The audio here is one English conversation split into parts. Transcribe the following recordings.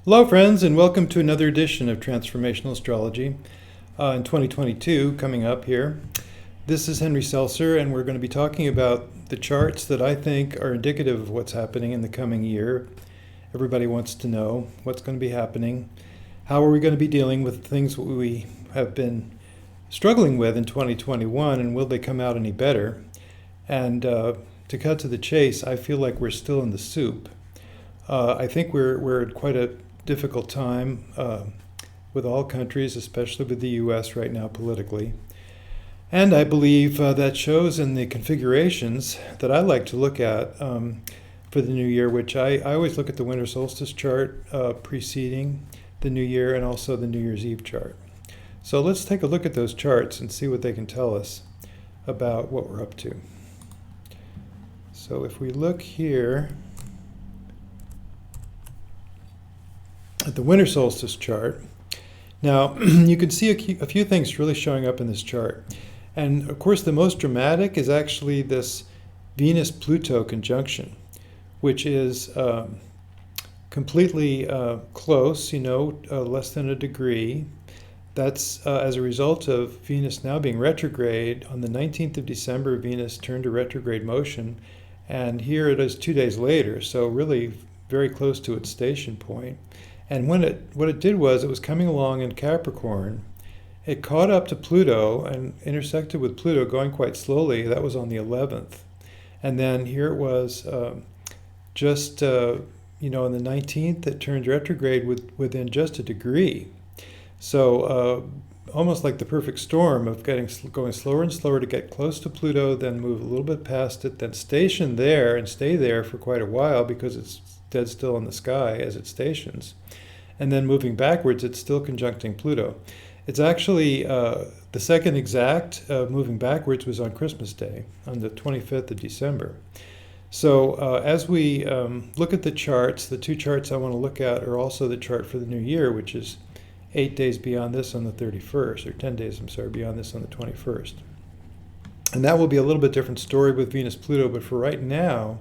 Hello, friends, and welcome to another edition of Transformational Astrology in 2022, coming up here. This is Henry Seltzer, and we're going to be talking about the charts that I think are indicative of what's happening in the coming year. Everybody wants to know what's going to be happening. How are we going to be dealing with things we have been struggling with in 2021, and will they come out any better? And to cut to the chase, I feel like we're still in the soup. I think we're at quite a difficult time with all countries, especially with the U.S. right now politically. And I believe that shows in the configurations that I like to look at for the new year, which I always look at the winter solstice chart preceding the new year and also the New Year's Eve chart. So let's take a look at those charts and see what they can tell us about what we're up to. So if we look here at the winter solstice chart. Now, you can see a few things really showing up in this chart. And of course, the most dramatic is actually this Venus-Pluto conjunction, which is completely close, less than a degree. That's as a result of Venus now being retrograde. On the 19th of December, Venus turned to retrograde motion. And here it is 2 days later, so really very close to its station point. And what it did was it was coming along in Capricorn. It caught up to Pluto and intersected with Pluto going quite slowly. That was on the 11th. And then here it was on the 19th, it turned retrograde within just a degree. So almost like the perfect storm of going slower and slower to get close to Pluto, then move a little bit past it, then station there and stay there for quite a while because it's dead still in the sky as it stations. And then moving backwards, it's still conjuncting Pluto. It's actually the second exact moving backwards was on Christmas Day, on the 25th of December. So as we look at the charts, the two charts I want to look at are also the chart for the new year, which is 8 days beyond this on the 31st, or 10 days, beyond this on the 21st. And that will be a little bit different story with Venus-Pluto, but for right now,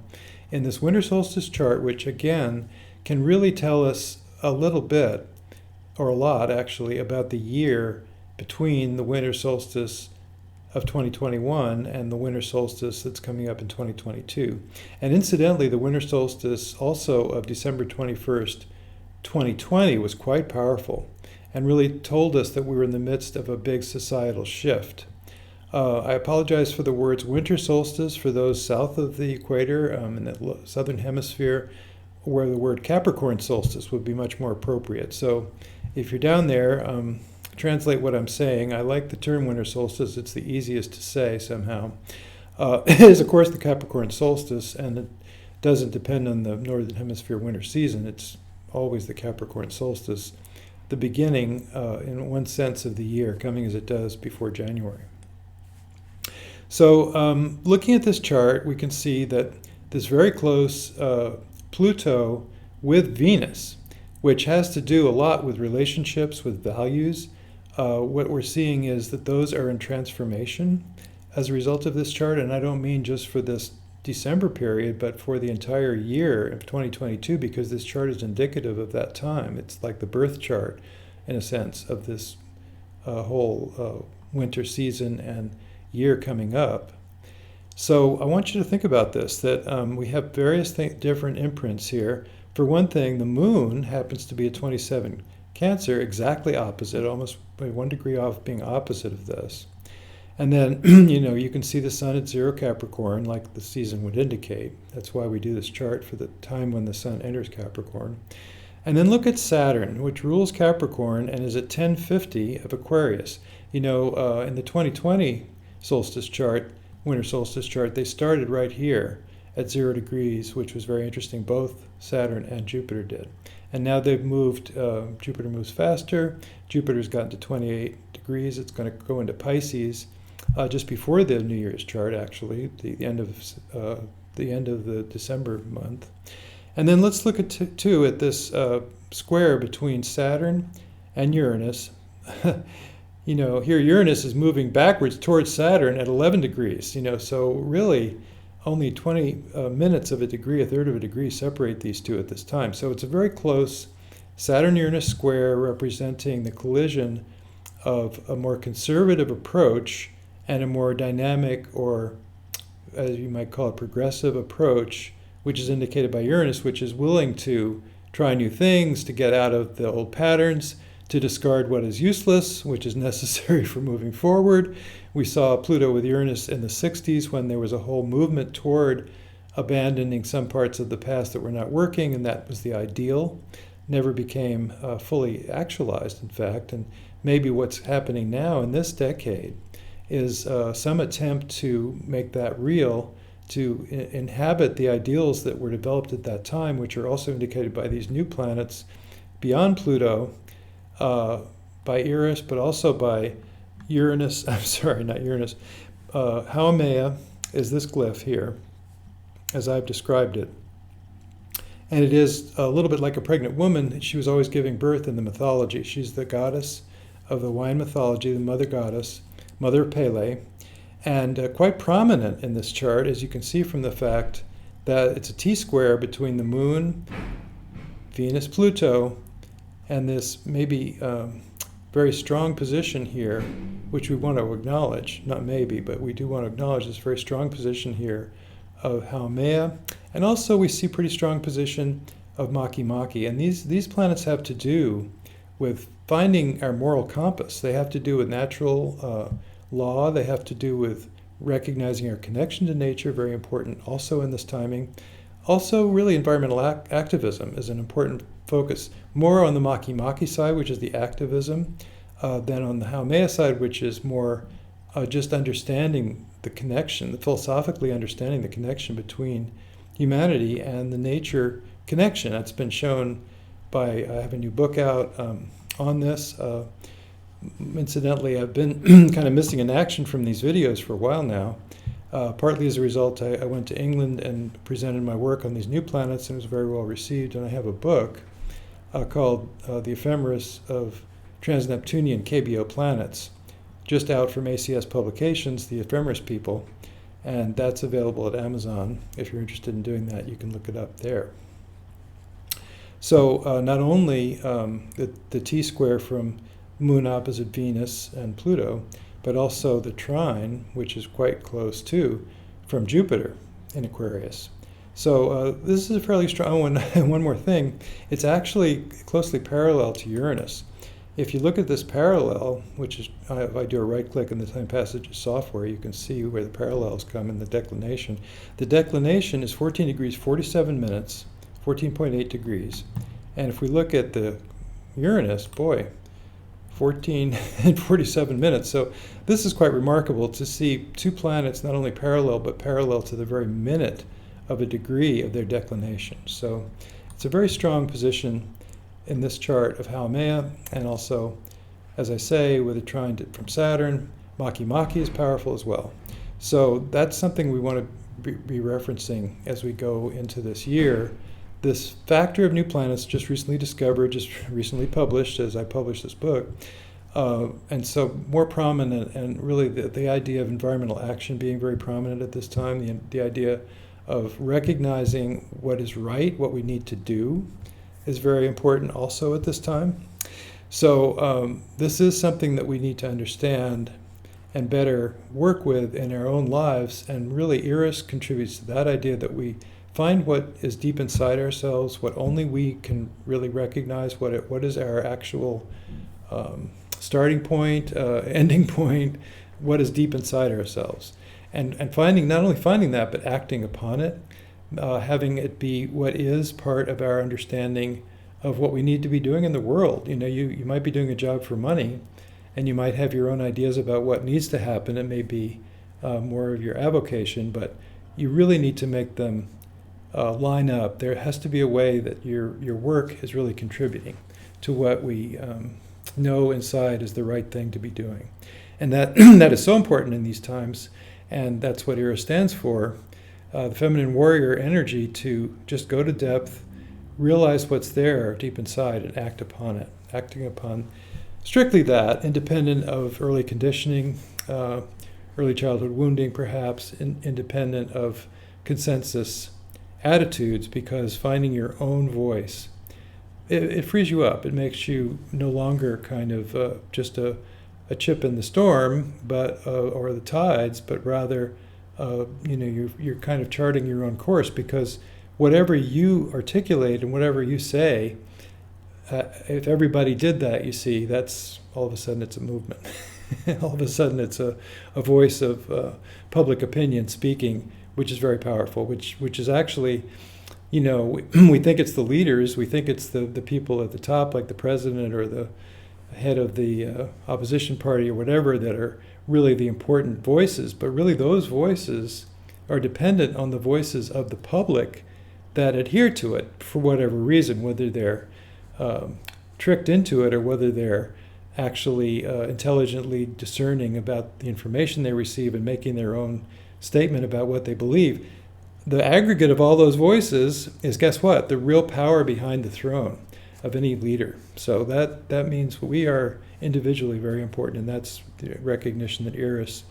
in this winter solstice chart, which again can really tell us a little bit, or a lot actually, about the year between the winter solstice of 2021 and the winter solstice that's coming up in 2022. And incidentally, the winter solstice also of December 21st, 2020 was quite powerful and really told us that we were in the midst of a big societal shift. I apologize for the words winter solstice for those south of the equator in the southern hemisphere, where the word Capricorn solstice would be much more appropriate. So if you're down there, translate what I'm saying. I like the term winter solstice. It's the easiest to say somehow. It is, of course, the Capricorn solstice, and it doesn't depend on the northern hemisphere winter season. It's always the Capricorn solstice, the beginning, in one sense, of the year, coming as it does before January. So looking at this chart, we can see that this very close Pluto with Venus, which has to do a lot with relationships, with values. What we're seeing is that those are in transformation as a result of this chart, and I don't mean just for this December period, but for the entire year of 2022, because this chart is indicative of that time. It's like the birth chart, in a sense, of this whole winter season and year coming up. So I want you to think about this, that we have various different imprints here. For one thing, the moon happens to be a 27 Cancer, exactly opposite, almost by 1 degree off being opposite of this. And then, you can see the sun at 0 Capricorn, like the season would indicate. That's why we do this chart for the time when the sun enters Capricorn. And then look at Saturn, which rules Capricorn and is at 1050 of Aquarius. In the 2020 solstice chart, winter solstice chart, they started right here at 0 degrees, which was very interesting. Both Saturn and Jupiter did. And now they've moved, Jupiter moves faster. Jupiter's gotten to 28 degrees. It's going to go into Pisces just before the New Year's chart, actually, the end of the December month. And then let's look at at this square between Saturn and Uranus. Here Uranus is moving backwards towards Saturn at 11 degrees, so really only 20 minutes of a degree, a third of a degree separate these two at this time. So it's a very close Saturn-Uranus square representing the collision of a more conservative approach and a more dynamic, or as you might call it, progressive approach, which is indicated by Uranus, which is willing to try new things, to get out of the old patterns, to discard what is useless, which is necessary for moving forward. We saw Pluto with Uranus in the 60s when there was a whole movement toward abandoning some parts of the past that were not working, and that was the ideal. Never became fully actualized, in fact. And maybe what's happening now in this decade is some attempt to make that real, to inhabit the ideals that were developed at that time, which are also indicated by these new planets beyond Pluto, by Eris, but also by Uranus. I'm sorry, not Uranus. Haumea is this glyph here, as I've described it. And it is a little bit like a pregnant woman. She was always giving birth in the mythology. She's the goddess of the Hawaiian mythology, the mother goddess, mother of Pele, and quite prominent in this chart, as you can see from the fact that it's a T-square between the moon, Venus, Pluto, and this maybe very strong position here, which we want to acknowledge, not maybe, but we do want to acknowledge this very strong position here of Haumea. And also we see pretty strong position of Maki. And these planets have to do with finding our moral compass. They have to do with natural law. They have to do with recognizing our connection to nature, very important also in this timing. Also, really, environmental activism is an important focus, more on the Maki side, which is the activism, than on the Haumea side, which is more just understanding the connection, philosophically understanding the connection between humanity and the nature connection. That's been shown by, I have a new book out on this. Incidentally, I've been kind of missing in action from these videos for a while now. Partly as a result, I went to England and presented my work on these new planets, and it was very well received. And I have a book called The Ephemeris of Trans-Neptunian KBO Planets, just out from ACS Publications, the Ephemeris people, and that's available at Amazon. If you're interested in doing that, you can look it up there. So not only the T-square from Moon opposite Venus and Pluto, but also the trine, which is quite close too, from Jupiter in Aquarius. So this is a fairly strong one. And one more thing, it's actually closely parallel to Uranus. If you look at this parallel, which is, if I do a right click in the TimePassages software, you can see where the parallels come in the declination. The declination is 14 degrees 47 minutes, 14.8 degrees. And if we look at the Uranus, boy, 14 and 47 minutes. So this is quite remarkable to see two planets not only parallel, but parallel to the very minute of a degree of their declination. So it's a very strong position in this chart of Haumea, and also, as I say, with a trine from Saturn, Maki is powerful as well. So that's something we want to be referencing as we go into this year. This factor of new planets just recently discovered, just recently published as I published this book, and so more prominent, and really the idea of environmental action being very prominent at this time, the idea of recognizing what is right, what we need to do, is very important also at this time. So this is something that we need to understand and better work with in our own lives, and really Eris contributes to that idea that we find what is deep inside ourselves, what only we can really recognize, what is our actual starting point, ending point, what is deep inside ourselves. And finding, not only finding that, but acting upon it, having it be what is part of our understanding of what we need to be doing in the world. You know, you might be doing a job for money, and you might have your own ideas about what needs to happen. It may be more of your avocation, but you really need to make them line up. There has to be a way that your work is really contributing to what we know inside is the right thing to be doing. And that that is so important in these times, and that's what Eris stands for, the feminine warrior energy, to just go to depth, realize what's there deep inside, and act upon it. Acting upon strictly that, independent of early conditioning, early childhood wounding perhaps, independent of consensus attitudes, because finding your own voice, it frees you up. It makes you no longer kind of just a chip in the storm, but or the tides, but rather, you're kind of charting your own course, because whatever you articulate and whatever you say, if everybody did that, you see, that's all of a sudden it's a movement. All of a sudden it's a voice of public opinion speaking, which is very powerful, which is actually, we think it's the leaders, we think it's the people at the top, like the president or the head of the opposition party or whatever, that are really the important voices. But really those voices are dependent on the voices of the public that adhere to it for whatever reason, whether they're tricked into it or whether they're actually intelligently discerning about the information they receive and making their own statement about what they believe. The aggregate of all those voices is, guess what? The real power behind the throne of any leader. So that means we are individually very important, and that's the recognition that Eris.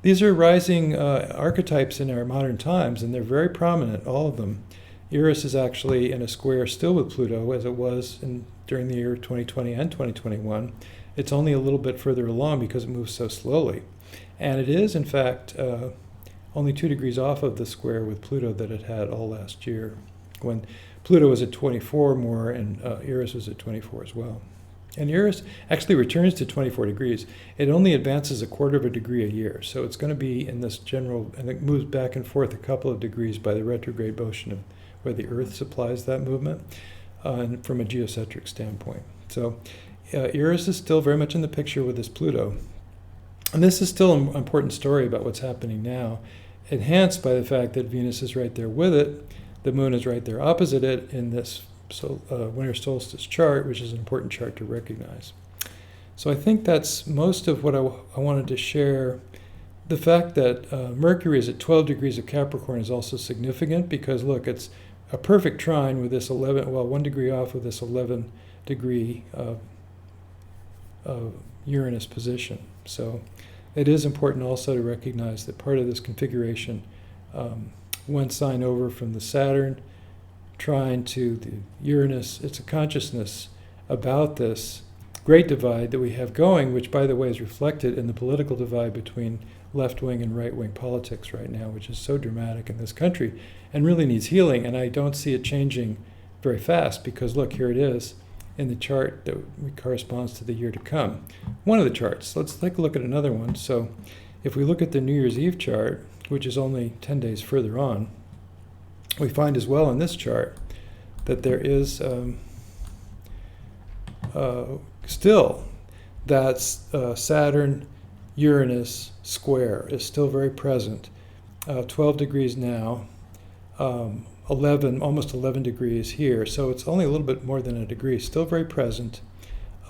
These are rising archetypes in our modern times, and they're very prominent, all of them. Eris is actually in a square still with Pluto, as it was during the year 2020 and 2021. It's only a little bit further along because it moves so slowly. And it is, in fact, only 2 degrees off of the square with Pluto that it had all last year, when Pluto was at 24 more and Eris was at 24 as well. And Eris actually returns to 24 degrees. It only advances 1/4 of a degree a year. So it's going to be in this general, and it moves back and forth a couple of degrees by the retrograde motion of where the Earth supplies that movement, and from a geocentric standpoint. So Eris is still very much in the picture with this Pluto. And this is still an important story about what's happening now, enhanced by the fact that Venus is right there with it, the Moon is right there opposite it in this winter solstice chart, which is an important chart to recognize. So I think that's most of what I wanted to share. The fact that Mercury is at 12 degrees of Capricorn is also significant, because look, it's a perfect trine with this 1 degree off of this 11 degree Uranus position. So it is important also to recognize that part of this configuration, one sign over from the Saturn trine to the Uranus, it's a consciousness about this great divide that we have going, which, by the way, is reflected in the political divide between left-wing and right-wing politics right now, which is so dramatic in this country and really needs healing. And I don't see it changing very fast, because look, here it is in the chart that corresponds to the year to come. One of the charts. Let's take a look at another one. So if we look at the New Year's Eve chart, which is only 10 days further on, we find as well in this chart that there is still that Saturn-Uranus square is still very present. 12 degrees now, almost 11 degrees here. So it's only a little bit more than a degree, still very present,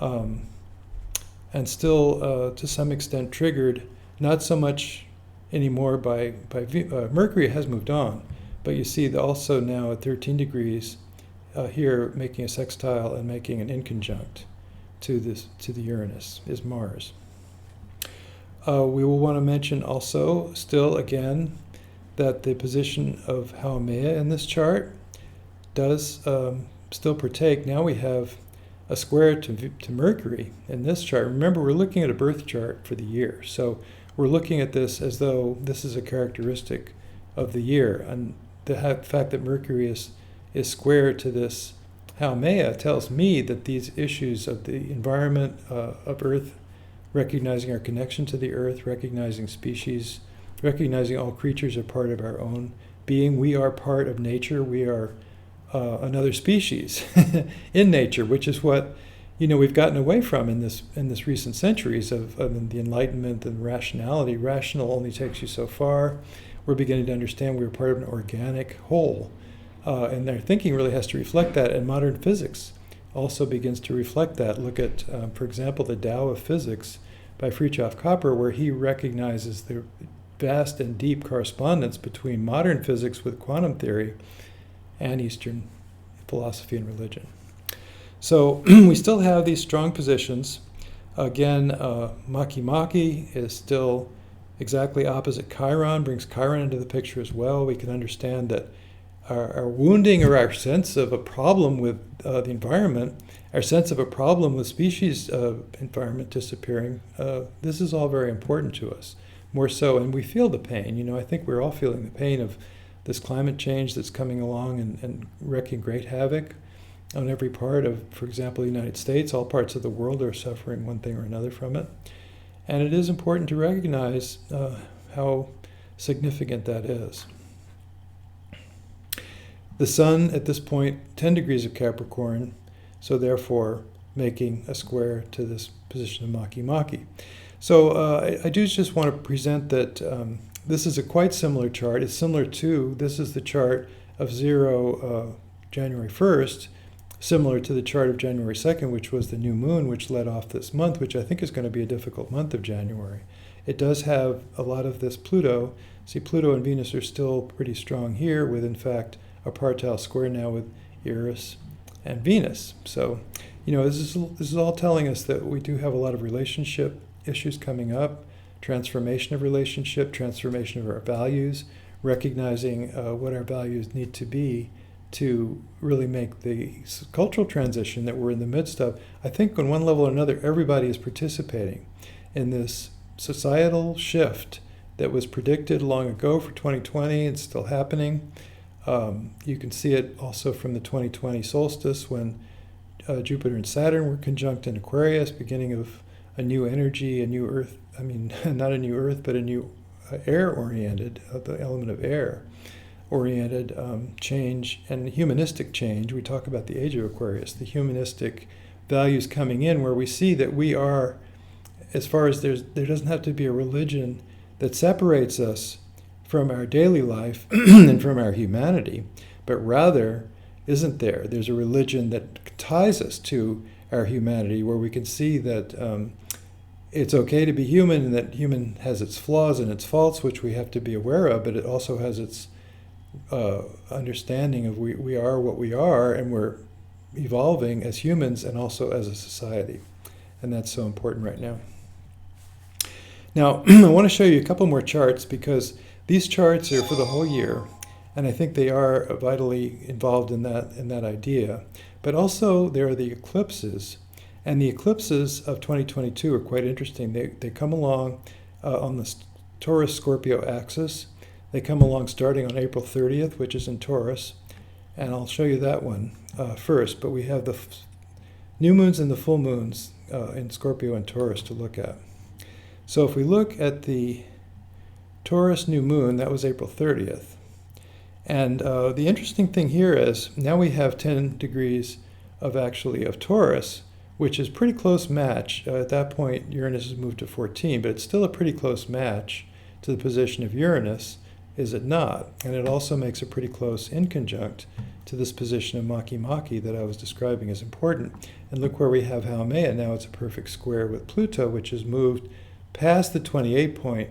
and still to some extent triggered, not so much anymore by Mercury has moved on, but you see also now at 13 degrees here, making a sextile and making an inconjunct to the Uranus is Mars. We will want to mention also, still again, that the position of Haumea in this chart does still partake. Now we have a square to Mercury in this chart. Remember, we're looking at a birth chart for the year, so we're looking at this as though this is a characteristic of the year. And the fact that Mercury is square to this Haumea tells me that these issues of the environment of Earth, recognizing our connection to the Earth, recognizing species, recognizing all creatures are part of our own being. We are part of nature. We are another species in nature, which is what we've gotten away from in this recent centuries of the Enlightenment and rationality. Rational only takes you so far. We're beginning to understand we're part of an organic whole, and their thinking really has to reflect that. And modern physics also begins to reflect that. Look at, for example, the Tao of Physics by Fritjof Capra, where he recognizes the vast and deep correspondence between modern physics with quantum theory and Eastern philosophy and religion. So we still have these strong positions. Again, Maki is still exactly opposite Chiron, brings Chiron into the picture as well. We can understand that our wounding or our sense of a problem with the environment, our sense of a problem with species environment disappearing, this is all very important to us, more so, and we feel the pain. I think we're all feeling the pain of this climate change that's coming along and wreaking great havoc on every part of, for example, the United States. All parts of the world are suffering one thing or another from it. And it is important to recognize how significant that is. The sun at this point, 10 degrees of Capricorn, so therefore making a square to this position of Maki-Maki. So I do just want to present that this is a quite similar chart. It's similar to, this is the chart of 0 January 1st, similar to the chart of January 2nd, which was the new moon, which led off this month, which I think is going to be a difficult month of January. It does have a lot of this Pluto. See, Pluto and Venus are still pretty strong here, with, in fact, a partile square now with Eris and Venus. So, this is all telling us that we do have a lot of relationship issues coming up, transformation of relationship, transformation of our values, recognizing what our values need to be to really make the cultural transition that we're in the midst of. I think on one level or another, everybody is participating in this societal shift that was predicted long ago for 2020. It's still happening. You can see it also from the 2020 solstice when Jupiter and Saturn were conjunct in Aquarius, beginning of a new energy, a new Earth. I mean, not a new Earth, but a new air-oriented, the element of air-oriented change and humanistic change. We talk about the age of Aquarius, the humanistic values coming in, where we see that we are, as far as there doesn't have to be a religion that separates us from our daily life and from our humanity, but rather, there's a religion that ties us to our humanity, where we can see that it's okay to be human, and that human has its flaws and its faults, which we have to be aware of, but it also has its understanding of we are what we are, and we're evolving as humans and also as a society. And that's so important right now. Now, I want to show you a couple more charts, because these charts are for the whole year, and I think they are vitally involved in that idea. But also there are the eclipses, and the eclipses of 2022 are quite interesting. They come along on the Taurus-Scorpio axis. They come along starting on April 30th, which is in Taurus, and I'll show you that one first. But we have the new moons and the full moons in Scorpio and Taurus to look at. So if we look at the Taurus new moon, that was April 30th. And the interesting thing here is now we have 10 degrees of Taurus, which is pretty close match. At that point, Uranus has moved to 14, but it's still a pretty close match to the position of Uranus, is it not? And it also makes a pretty close inconjunct to this position of Maki-Maki that I was describing as important. And look where we have Haumea. Now it's a perfect square with Pluto, which has moved past the 28 point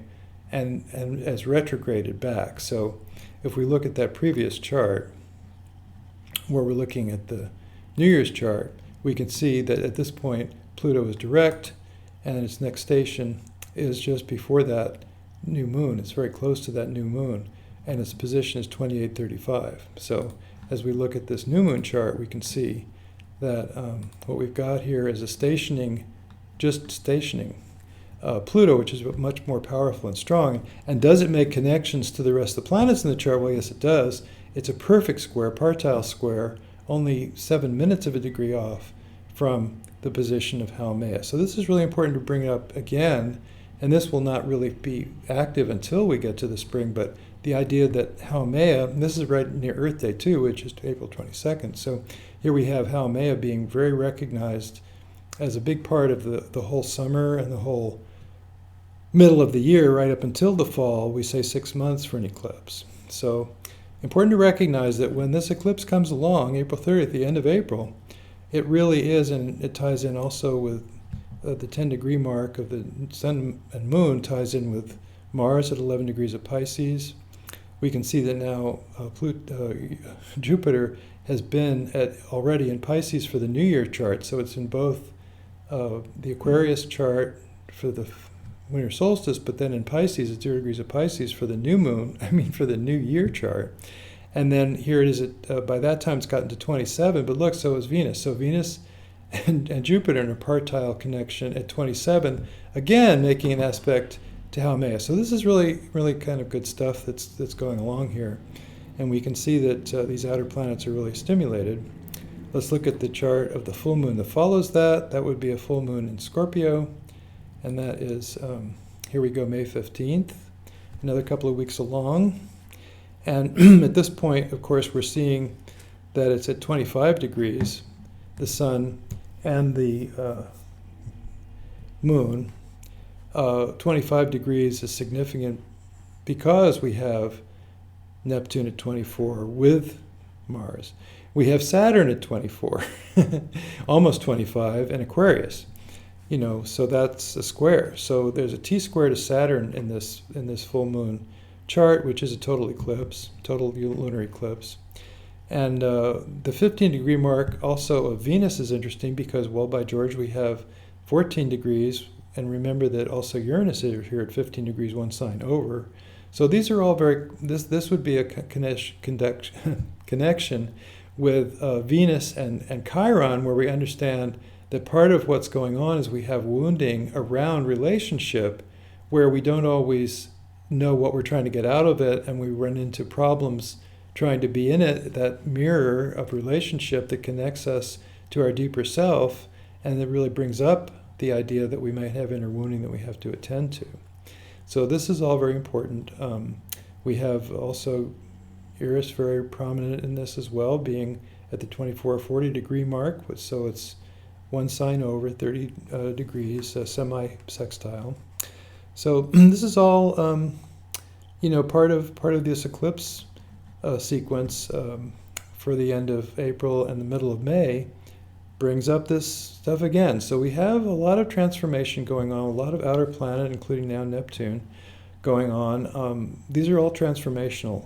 and has retrograded back. So if we look at that previous chart, where we're looking at the New Year's chart, we can see that at this point Pluto is direct, and its next station is just before that new moon. It's very close to that new moon, and its position is 2835. So as we look at this new moon chart, we can see that what we've got here is a stationing Pluto, which is much more powerful and strong. And does it make connections to the rest of the planets in the chart? Well, yes, it does. It's a perfect square, partile square, only 7 minutes of a degree off from the position of Haumea. So this is really important to bring up again, and this will not really be active until we get to the spring, but the idea that Haumea, and this is right near Earth Day too, which is April 22nd. So here we have Haumea being very recognized as a big part of the whole summer and the whole middle of the year, right up until the fall. We say 6 months for an eclipse. So important to recognize that when this eclipse comes along, April 30th, the end of April, it really is, and it ties in also with the 10-degree mark of the sun and moon, ties in with Mars at 11 degrees of Pisces. We can see that now Jupiter has been already in Pisces for the New Year chart, so it's in both the Aquarius chart for the winter solstice, but then in Pisces, it's 0 degrees of Pisces for the new moon, for the New Year chart. And then here it is, by that time it's gotten to 27, but look, so is Venus. So Venus and Jupiter in a partile connection at 27, again making an aspect to Haumea. So this is really, really kind of good stuff that's going along here. And we can see that these outer planets are really stimulated. Let's look at the chart of the full moon that follows that. That would be a full moon in Scorpio. And that is, here we go, May 15th. Another couple of weeks along. And at this point, of course, we're seeing that it's at 25 degrees, the sun and the moon. 25 degrees is significant because we have Neptune at 24 with Mars. We have Saturn at 24, almost 25, and Aquarius. So that's a square. So there's a T-square to Saturn in this full moon chart, which is a total eclipse, total lunar eclipse. And the 15-degree mark also of Venus is interesting because, well, by George, we have 14 degrees. And remember that also Uranus is here at 15 degrees, one sign over. So these are all this would be a connection with Venus and Chiron, where we understand that part of what's going on is we have wounding around relationship where we don't always know what we're trying to get out of it, and we run into problems trying to be in it, that mirror of relationship that connects us to our deeper self, and that really brings up the idea that we might have inner wounding that we have to attend to. So this is all very important. We have also Eris very prominent in this as well, being at the 24 or 40 degree mark, so it's one sign over, 30 degrees, semi-sextile. So this is all, part of this eclipse sequence for the end of April and the middle of May brings up this stuff again. So we have a lot of transformation going on, a lot of outer planet, including now Neptune, going on. These are all transformational.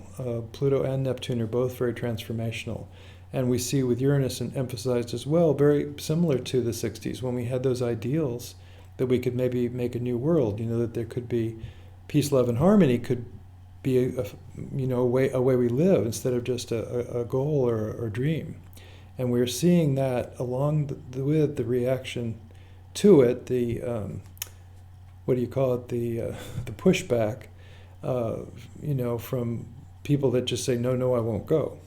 Pluto and Neptune are both very transformational. And we see with Uranus and emphasized as well, very similar to the 60s, when we had those ideals that we could maybe make a new world, that there could be peace, love, and harmony could be a way we live instead of just a goal or a dream. And we're seeing that along with the reaction to it, the pushback, from people that just say, no, I won't go,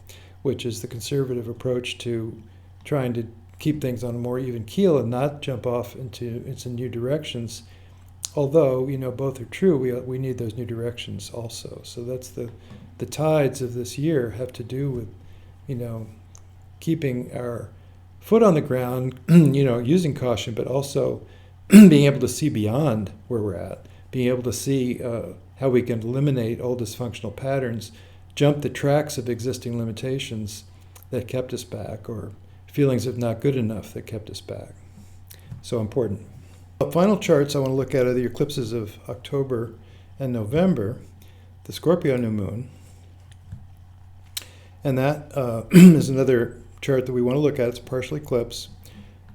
which is the conservative approach to trying to keep things on a more even keel and not jump off into new directions. Although, both are true, we need those new directions also. So that's the tides of this year have to do with, keeping our foot on the ground, using caution, but also being able to see beyond where we're at, being able to see how we can eliminate old dysfunctional patterns, jump the tracks of existing limitations that kept us back, or feelings of not good enough that kept us back. So important. The final charts I want to look at are the eclipses of October and November, the Scorpio new moon. And that is another chart that we want to look at. It's a partial eclipse.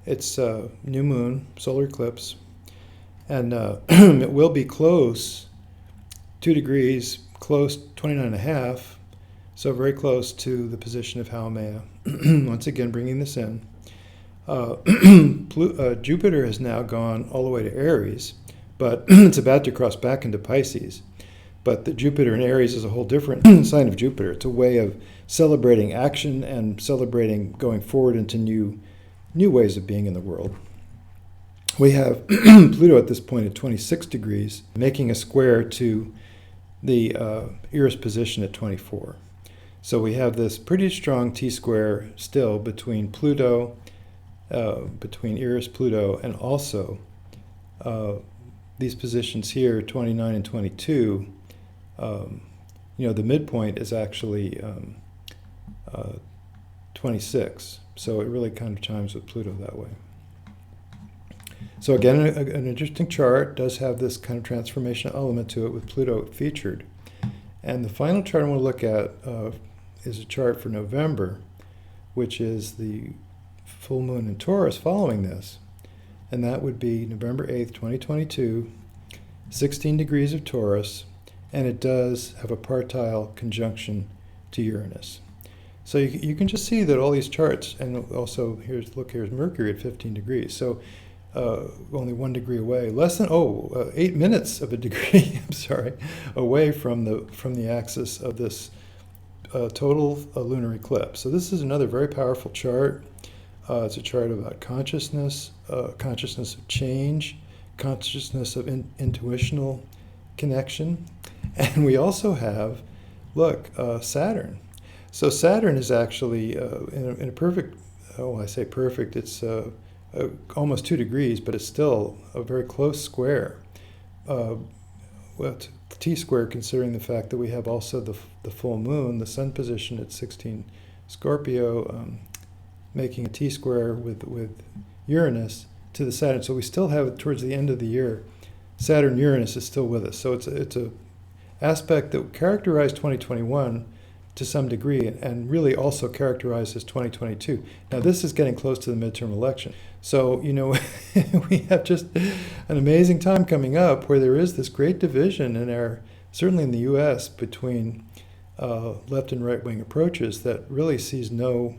It's a new moon, solar eclipse. And it will be close, 2 degrees, close 29.5, so very close to the position of Haumea. Once again, bringing this in. Jupiter has now gone all the way to Aries, but it's about to cross back into Pisces. But the Jupiter in Aries is a whole different sign of Jupiter. It's a way of celebrating action and celebrating going forward into new ways of being in the world. We have Pluto at this point at 26 degrees, making a square to the Eris position at 24. So we have this pretty strong T-square still between Pluto, between Eris, Pluto, and also these positions here, 29 and 22. The midpoint is actually 26. So it really kind of chimes with Pluto that way. So again, an interesting chart, does have this kind of transformational element to it with Pluto featured. And the final chart I want to look at is a chart for November, which is the full moon in Taurus following this. And that would be November 8th, 2022, 16 degrees of Taurus, and it does have a partile conjunction to Uranus. So you can just see that all these charts, and also here's Mercury at 15 degrees. So only 1 degree away, less than 8 minutes of a degree. I'm sorry, away from the axis of this total lunar eclipse. So this is another very powerful chart. It's a chart about consciousness, consciousness of change, consciousness of intuitional connection, and we also have, look, Saturn. So Saturn is actually in a perfect. I say perfect. It's almost 2 degrees, but it's still a very close square. Well, T-square, considering the fact that we have also the full moon, the sun position at 16 Scorpio, making a T-square with Uranus to the Saturn. So we still have, towards the end of the year, Saturn-Uranus is still with us. So it's a aspect that characterized 2021 to some degree, and really also characterizes 2022. Now this is getting close to the midterm election. So, we have just an amazing time coming up where there is this great division certainly in the US, between left and right wing approaches that really sees no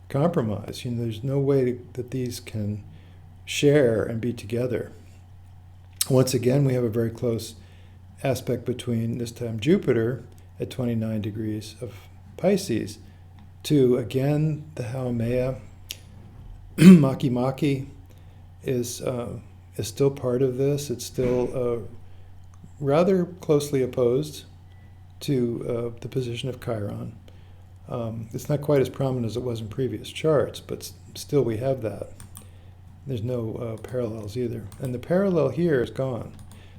compromise. There's no way that these can share and be together. Once again, we have a very close aspect between, this time, Jupiter at 29 degrees of Pisces to, again, the Haumea. Maki is still part of this. It's still rather closely opposed to the position of Chiron. It's not quite as prominent as it was in previous charts, but still we have that. There's no parallels either. And the parallel here is gone.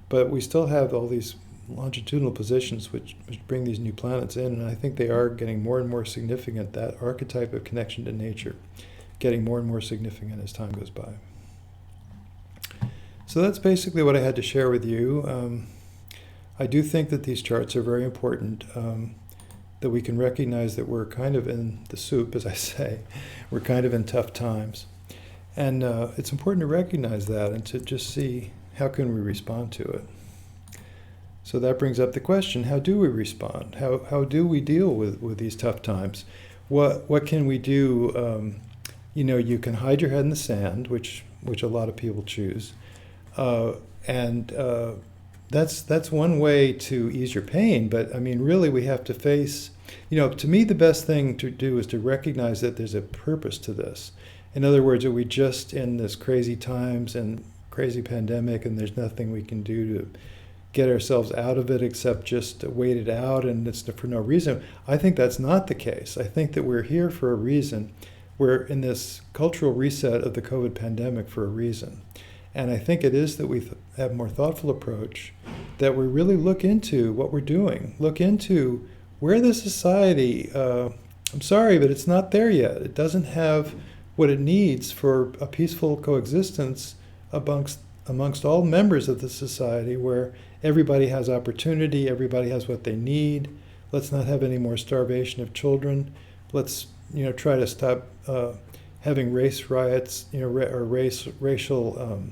But we still have all these longitudinal positions which bring these new planets in, and I think they are getting more and more significant, that archetype of connection to nature, getting more and more significant as time goes by. So that's basically what I had to share with you. I do think that these charts are very important, that we can recognize that we're kind of in the soup, as I say. We're kind of in tough times. And it's important to recognize that and to just see how can we respond to it. So that brings up the question, how do we respond? How do we deal with these tough times? What can we do? You can hide your head in the sand, which a lot of people choose. And that's one way to ease your pain. But really we have to face, to me the best thing to do is to recognize that there's a purpose to this. In other words, are we just in this crazy times and crazy pandemic and there's nothing we can do to get ourselves out of it except just wait it out and it's for no reason? I think that's not the case. I think that we're here for a reason. We're in this cultural reset of the COVID pandemic for a reason. And I think it is that we have a more thoughtful approach, that we really look into what we're doing, look into where the society, I'm sorry, but it's not there yet. It doesn't have what it needs for a peaceful coexistence amongst all members of the society, where everybody has opportunity, everybody has what they need. Let's not have any more starvation of children. Let's try to stop having race riots, or racial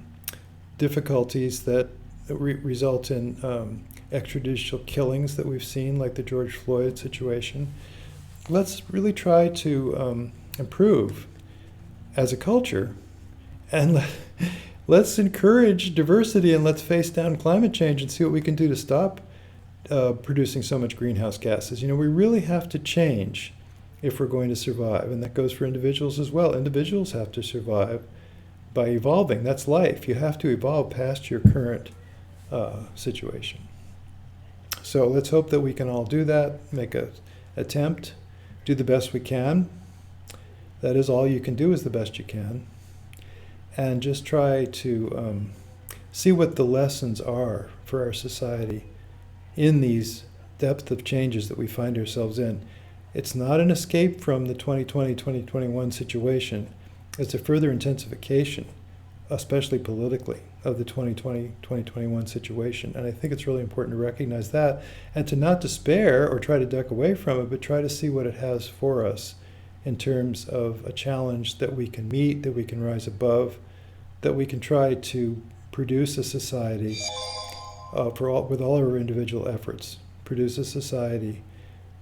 difficulties that result in extrajudicial killings that we've seen, like the George Floyd situation. Let's really try to improve as a culture, and let's encourage diversity, and let's face down climate change and see what we can do to stop producing so much greenhouse gases. We really have to change if we're going to survive, and that goes for individuals as well. Individuals have to survive by evolving. That's life. You have to evolve past your current situation. So let's hope that we can all do that, make an attempt, do the best we can. That is, all you can do is the best you can. And just try to see what the lessons are for our society in these depth of changes that we find ourselves in. It's not an escape from the 2020-2021 situation. It's a further intensification, especially politically, of the 2020-2021 situation. And I think it's really important to recognize that and to not despair or try to duck away from it, but try to see what it has for us in terms of a challenge that we can meet, that we can rise above, that we can try to produce a society with all our individual efforts produce a society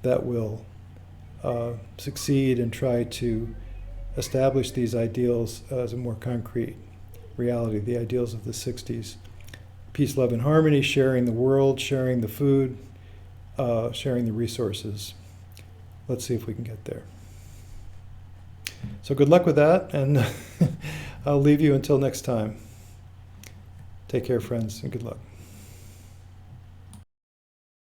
that will succeed and try to establish these ideals as a more concrete reality, the ideals of the 60s. Peace, love, and harmony, sharing the world, sharing the food, sharing the resources. Let's see if we can get there. So good luck with that, and I'll leave you until next time. Take care, friends, and good luck.